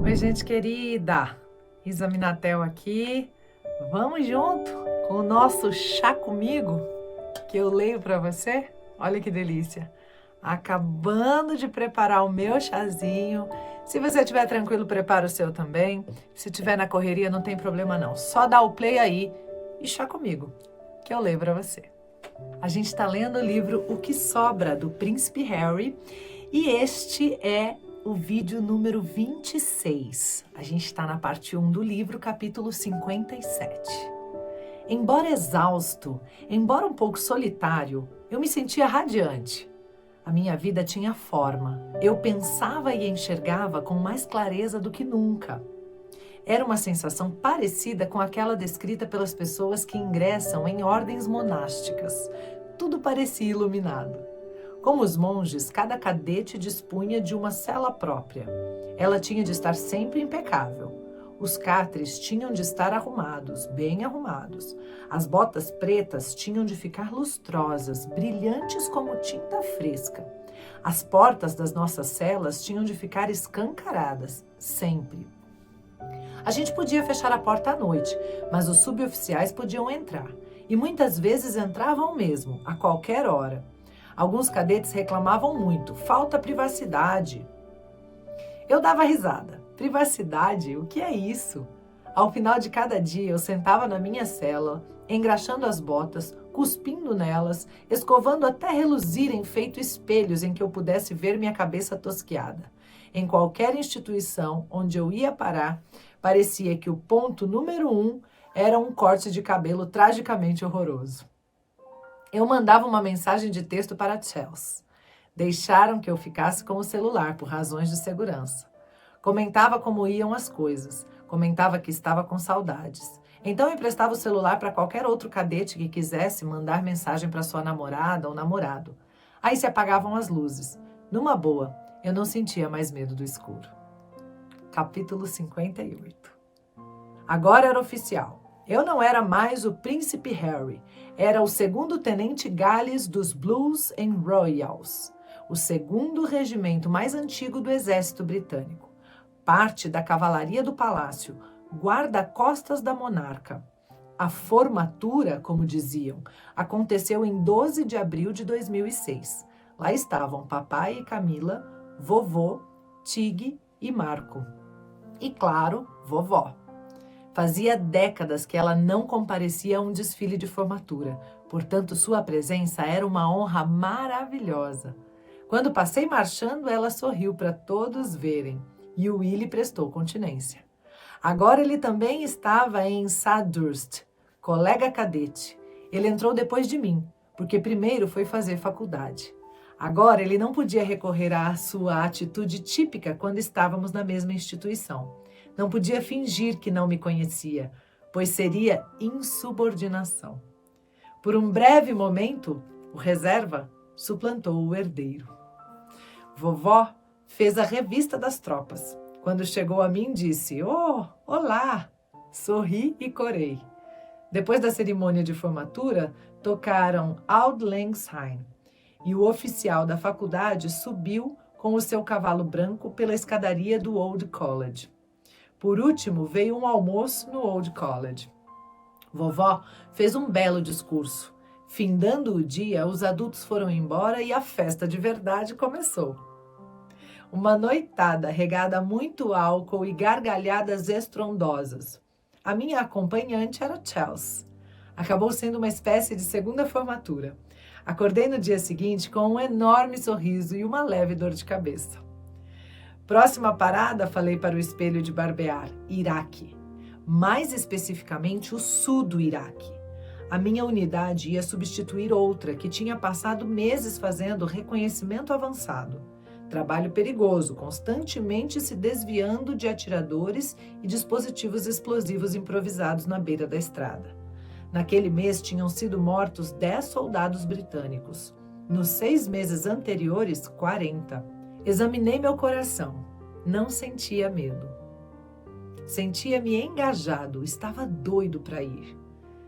Oi, gente querida, Isa Minatel aqui. Vamos junto com o nosso Chá Comigo, que eu leio para você? Olha que delícia. Acabando de preparar o meu chazinho. Se você estiver tranquilo, prepara o seu também. Se estiver na correria, não tem problema não. Só dá o play aí e chá comigo, que eu leio para você. A gente está lendo o livro O que Sobra, do Príncipe Harry, e este é o vídeo número 26. A gente está na parte 1 do livro, capítulo 57. Embora exausto, embora um pouco solitário, eu me sentia radiante. A minha vida tinha forma. Eu pensava e enxergava com mais clareza do que nunca. Era uma sensação parecida com aquela descrita pelas pessoas que ingressam em ordens monásticas. Tudo parecia iluminado. Como os monges, cada cadete dispunha de uma cela própria. Ela tinha de estar sempre impecável. Os catres tinham de estar arrumados, bem arrumados. As botas pretas tinham de ficar lustrosas, brilhantes como tinta fresca. As portas das nossas celas tinham de ficar escancaradas, sempre. A gente podia fechar a porta à noite, mas os suboficiais podiam entrar. E muitas vezes entravam mesmo, a qualquer hora. Alguns cadetes reclamavam muito, falta privacidade. Eu dava risada. Privacidade? O que é isso? Ao final de cada dia, eu sentava na minha cela, engraxando as botas, cuspindo nelas, escovando até reluzirem feito espelhos em que eu pudesse ver minha cabeça tosquiada. Em qualquer instituição onde eu ia parar, parecia que o ponto número 1 era um corte de cabelo tragicamente horroroso. Eu mandava uma mensagem de texto para Chelsea. Deixaram que eu ficasse com o celular por razões de segurança. Comentava como iam as coisas. Comentava que estava com saudades. Então emprestava o celular para qualquer outro cadete que quisesse mandar mensagem para sua namorada ou namorado. Aí se apagavam as luzes. Numa boa, eu não sentia mais medo do escuro. Capítulo 58. Agora era oficial. Eu não era mais o Príncipe Harry. Era o segundo tenente Gales dos Blues and Royals, o segundo regimento mais antigo do exército britânico. Parte da cavalaria do palácio, guarda-costas da monarca. A formatura, como diziam, aconteceu em 12 de abril de 2006. Lá estavam papai e Camila, vovô, Tig e Marco. E, claro, vovó. Fazia décadas que ela não comparecia a um desfile de formatura, portanto sua presença era uma honra maravilhosa. Quando passei marchando, ela sorriu para todos verem e o Willy prestou continência. Agora ele também estava em Sandhurst, colega cadete. Ele entrou depois de mim, porque primeiro foi fazer faculdade. Agora ele não podia recorrer à sua atitude típica quando estávamos na mesma instituição. Não podia fingir que não me conhecia, pois seria insubordinação. Por um breve momento, o reserva suplantou o herdeiro. Vovó fez a revista das tropas. Quando chegou a mim, disse: "Oh, olá!" Sorri e corei. Depois da cerimônia de formatura, tocaram Auld Lang Syne e o oficial da faculdade subiu com o seu cavalo branco pela escadaria do Old College. Por último, veio um almoço no Old College. Vovó fez um belo discurso. Findando o dia, os adultos foram embora e a festa de verdade começou. Uma noitada regada a muito álcool e gargalhadas estrondosas. A minha acompanhante era Chelsea. Acabou sendo uma espécie de segunda formatura. Acordei no dia seguinte com um enorme sorriso e uma leve dor de cabeça. Próxima parada, falei para o espelho de barbear, Iraque. Mais especificamente, o sul do Iraque. A minha unidade ia substituir outra que tinha passado meses fazendo reconhecimento avançado. Trabalho perigoso, constantemente se desviando de atiradores e dispositivos explosivos improvisados na beira da estrada. Naquele mês tinham sido mortos 10 soldados britânicos. Nos 6 meses anteriores, 40. Examinei meu coração. Não sentia medo. Sentia-me engajado, estava doido para ir.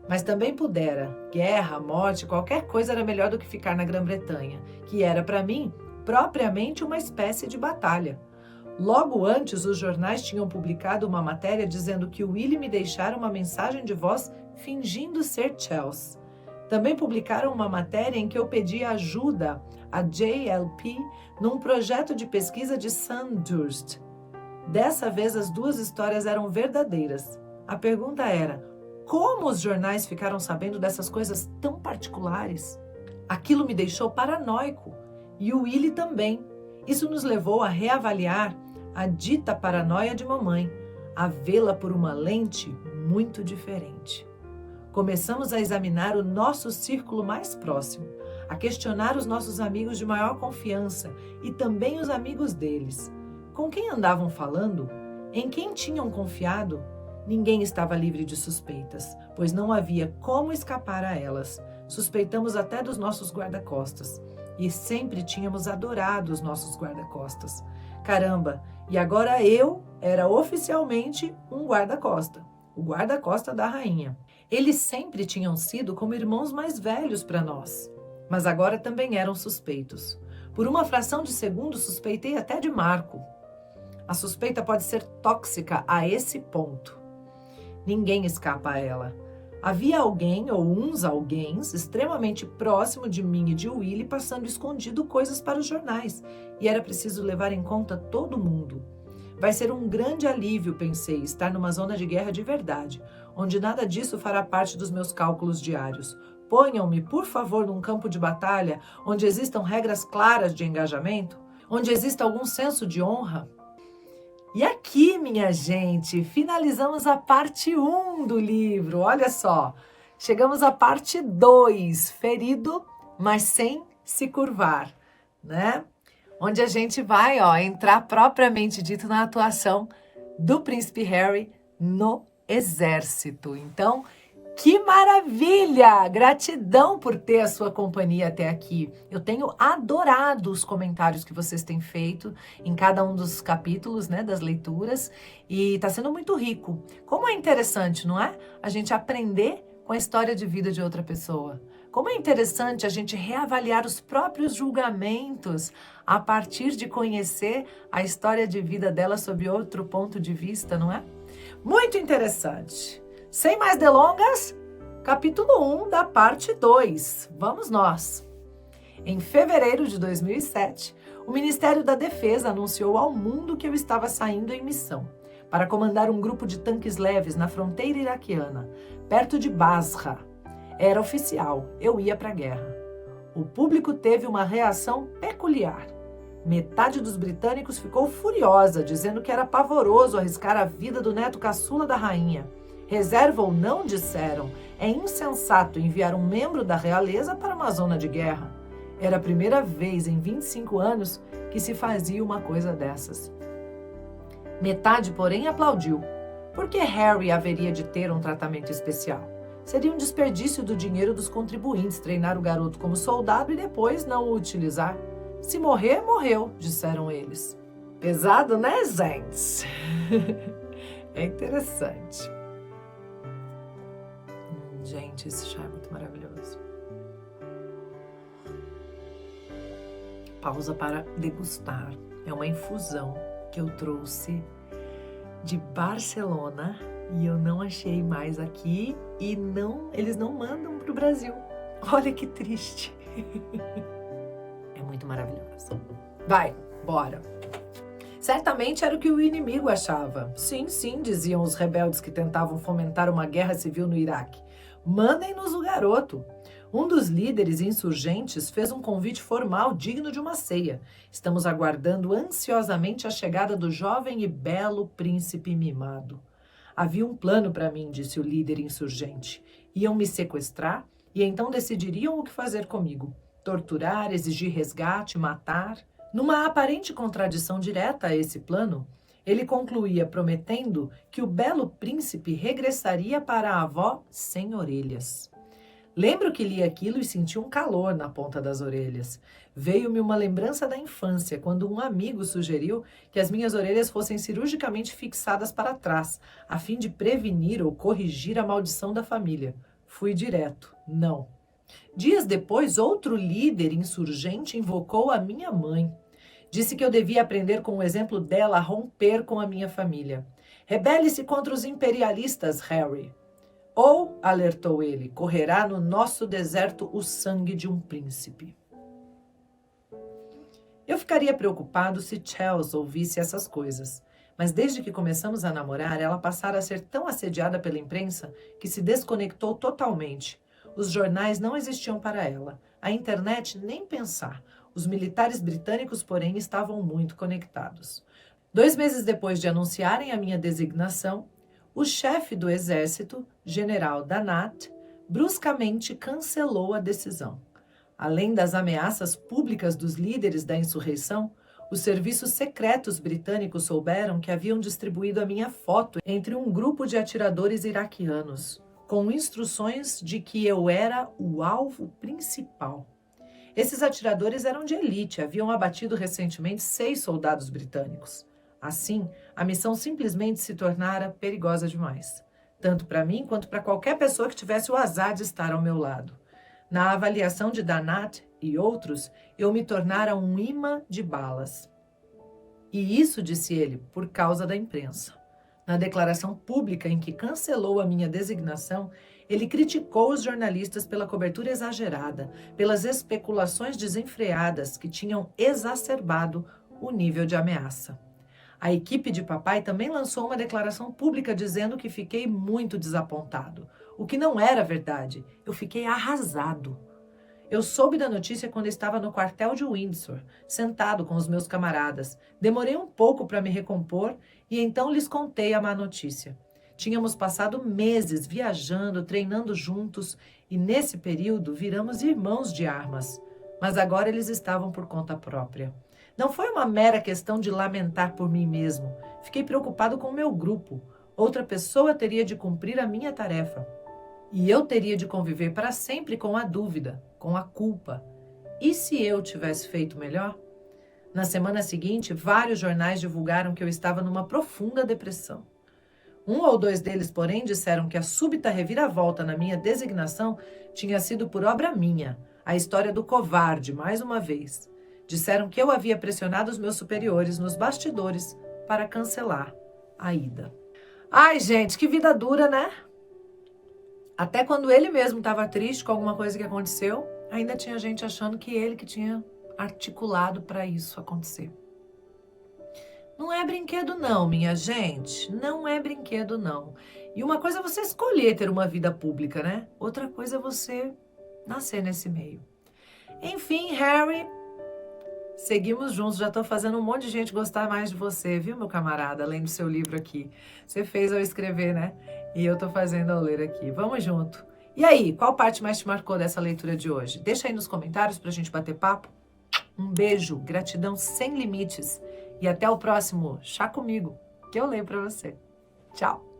Mas também pudera. Guerra, morte, qualquer coisa era melhor do que ficar na Grã-Bretanha, que era para mim propriamente uma espécie de batalha. Logo antes, os jornais tinham publicado uma matéria dizendo que o Willie me deixara uma mensagem de voz fingindo ser Chelsea. Também publicaram uma matéria em que eu pedi ajuda a JLP num projeto de pesquisa de Sandhurst. Dessa vez, as duas histórias eram verdadeiras. A pergunta era: como os jornais ficaram sabendo dessas coisas tão particulares? Aquilo me deixou paranoico. E o Willie também. Isso nos levou a reavaliar a dita paranoia de mamãe, a vê-la por uma lente muito diferente. Começamos a examinar o nosso círculo mais próximo, a questionar os nossos amigos de maior confiança e também os amigos deles. Com quem andavam falando? Em quem tinham confiado? Ninguém estava livre de suspeitas, pois não havia como escapar a elas. Suspeitamos até dos nossos guarda-costas. E sempre tínhamos adorado os nossos guarda-costas. Caramba, e agora eu era oficialmente um guarda-costa, o guarda-costa da rainha. Eles sempre tinham sido como irmãos mais velhos para nós, mas agora também eram suspeitos. Por uma fração de segundo, suspeitei até de Marco. A suspeita pode ser tóxica a esse ponto. Ninguém escapa a ela. Havia alguém ou uns alguéns extremamente próximo de mim e de Willie passando escondido coisas para os jornais, e era preciso levar em conta todo mundo. Vai ser um grande alívio, pensei, estar numa zona de guerra de verdade, onde nada disso fará parte dos meus cálculos diários. Ponham-me, por favor, num campo de batalha onde existam regras claras de engajamento, onde exista algum senso de honra. E aqui, minha gente, finalizamos a parte 1 do livro. Olha só, chegamos à parte 2, ferido, mas sem se curvar, né? Onde a gente vai, entrar propriamente dito na atuação do príncipe Harry no exército. Então, que maravilha! Gratidão por ter a sua companhia até aqui. Eu tenho adorado os comentários que vocês têm feito em cada um dos capítulos, né, das leituras, e está sendo muito rico. Como é interessante, não é? A gente aprender com a história de vida de outra pessoa. Como é interessante a gente reavaliar os próprios julgamentos a partir de conhecer a história de vida dela sob outro ponto de vista, não é? Muito interessante. Sem mais delongas, capítulo 1 da parte 2. Vamos nós! Em fevereiro de 2007, o Ministério da Defesa anunciou ao mundo que eu estava saindo em missão para comandar um grupo de tanques leves na fronteira iraquiana, perto de Basra. Era oficial, eu ia para a guerra. O público teve uma reação peculiar. Metade dos britânicos ficou furiosa, dizendo que era pavoroso arriscar a vida do neto caçula da rainha. Reserva ou não, disseram, é insensato enviar um membro da realeza para uma zona de guerra. Era a primeira vez em 25 anos que se fazia uma coisa dessas. Metade, porém, aplaudiu. Por que Harry haveria de ter um tratamento especial? Seria um desperdício do dinheiro dos contribuintes treinar o garoto como soldado e depois não o utilizar. Se morrer, morreu, disseram eles. Pesado, né, gente? É interessante. Gente, esse chá é muito maravilhoso. Pausa para degustar. É uma infusão que eu trouxe de Barcelona e eu não achei mais aqui e eles não mandam para o Brasil. Olha que triste. É muito maravilhoso. Vai, bora. Certamente era o que o inimigo achava. Sim, sim, diziam os rebeldes que tentavam fomentar uma guerra civil no Iraque. Mandem-nos o garoto. Um dos líderes insurgentes fez um convite formal digno de uma ceia. Estamos aguardando ansiosamente a chegada do jovem e belo príncipe mimado. Havia um plano para mim, disse o líder insurgente. Iam me sequestrar e então decidiriam o que fazer comigo. Torturar, exigir resgate, matar. Numa aparente contradição direta a esse plano, ele concluía prometendo que o belo príncipe regressaria para a avó sem orelhas. Lembro que li aquilo e senti um calor na ponta das orelhas. Veio-me uma lembrança da infância, quando um amigo sugeriu que as minhas orelhas fossem cirurgicamente fixadas para trás, a fim de prevenir ou corrigir a maldição da família. Fui direto, não. Dias depois, outro líder insurgente invocou a minha mãe. Disse que eu devia aprender com o exemplo dela a romper com a minha família. Rebele-se contra os imperialistas, Harry. Ou, alertou ele, correrá no nosso deserto o sangue de um príncipe. Eu ficaria preocupado se Chelsea ouvisse essas coisas, mas desde que começamos a namorar, ela passara a ser tão assediada pela imprensa que se desconectou totalmente. Os jornais não existiam para ela, a internet nem pensar. Os militares britânicos, porém, estavam muito conectados. 2 meses depois de anunciarem a minha designação, o chefe do exército, general Danat, bruscamente cancelou a decisão. Além das ameaças públicas dos líderes da insurreição, os serviços secretos britânicos souberam que haviam distribuído a minha foto entre um grupo de atiradores iraquianos, com instruções de que eu era o alvo principal. Esses atiradores eram de elite, haviam abatido recentemente 6 soldados britânicos. Assim, a missão simplesmente se tornara perigosa demais, tanto para mim quanto para qualquer pessoa que tivesse o azar de estar ao meu lado. Na avaliação de Danat e outros, eu me tornara um imã de balas. E isso, disse ele, por causa da imprensa. Na declaração pública em que cancelou a minha designação, ele criticou os jornalistas pela cobertura exagerada, pelas especulações desenfreadas que tinham exacerbado o nível de ameaça. A equipe de papai também lançou uma declaração pública dizendo que fiquei muito desapontado. O que não era verdade. Eu fiquei arrasado. Eu soube da notícia quando estava no quartel de Windsor, sentado com os meus camaradas. Demorei um pouco para me recompor e então lhes contei a má notícia. Tínhamos passado meses viajando, treinando juntos e nesse período viramos irmãos de armas. Mas agora eles estavam por conta própria. Não foi uma mera questão de lamentar por mim mesmo. Fiquei preocupado com o meu grupo. Outra pessoa teria de cumprir a minha tarefa. E eu teria de conviver para sempre com a dúvida, com a culpa. E se eu tivesse feito melhor? Na semana seguinte, vários jornais divulgaram que eu estava numa profunda depressão. 1 ou 2 deles, porém, disseram que a súbita reviravolta na minha designação tinha sido por obra minha, a história do covarde, mais uma vez. Disseram que eu havia pressionado os meus superiores nos bastidores para cancelar a ida. Ai, gente, que vida dura, né? Até quando ele mesmo estava triste com alguma coisa que aconteceu, ainda tinha gente achando que ele que tinha articulado para isso acontecer. Não é brinquedo não, minha gente. Não é brinquedo não. E uma coisa é você escolher ter uma vida pública, né? Outra coisa é você nascer nesse meio. Enfim, Harry, seguimos juntos. Já estou fazendo um monte de gente gostar mais de você, viu, meu camarada? Além do seu livro aqui. Você fez ao escrever, né? E eu estou fazendo ao ler aqui. Vamos junto. E aí, qual parte mais te marcou dessa leitura de hoje? Deixa aí nos comentários para a gente bater papo. Um beijo, gratidão sem limites. E até o próximo Chá Comigo, que eu leio para você. Tchau!